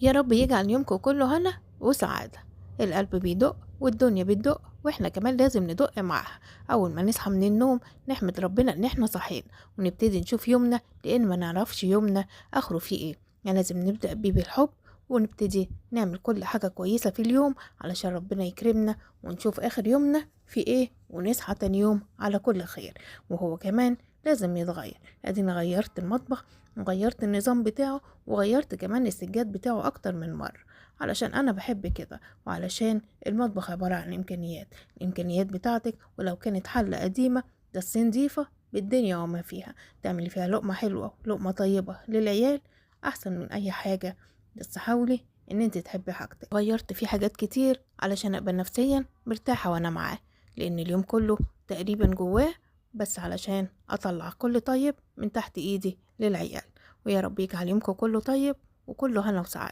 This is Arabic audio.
يا رب يجعل يومكم كله هنا وسعادة. القلب بيدق والدنيا بتدق واحنا كمان لازم ندق معاها. أول ما نصحى من النوم نحمد ربنا إن احنا صحينا، ونبتدي نشوف يومنا، لأن ما نعرفش يومنا آخره فيه ايه. يعني لازم نبدأ بيه بالحب، ونبتدي نعمل كل حاجة كويسة في اليوم علشان ربنا يكرمنا ونشوف آخر يومنا في ايه، ونصحى تاني يوم على كل خير. وهو كمان لازم يتغير. اديني غيرت المطبخ وغيرت النظام بتاعه، وغيرت كمان السجاد بتاعه أكتر من مرة، علشان أنا بحب كده، وعلشان المطبخ عبارة عن إمكانيات. الإمكانيات بتاعتك ولو كانت حلة قديمة بس نضيفة بالدنيا وما فيها، تعملي فيها لقمة حلوة لقمة طيبة للعيال أحسن من أي حاجة. بس حاولي إن انت تحبي حاجتك. غيرت فيه حاجات كتير علشان أبقى نفسيا مرتاحة وأنا معاه، لأن اليوم كله تقريبا جواه، بس علشان أطلع كل طيب من تحت إيدي للعيال. ويا رب يجعل يومكم كله طيب وكله هنا وسعادة.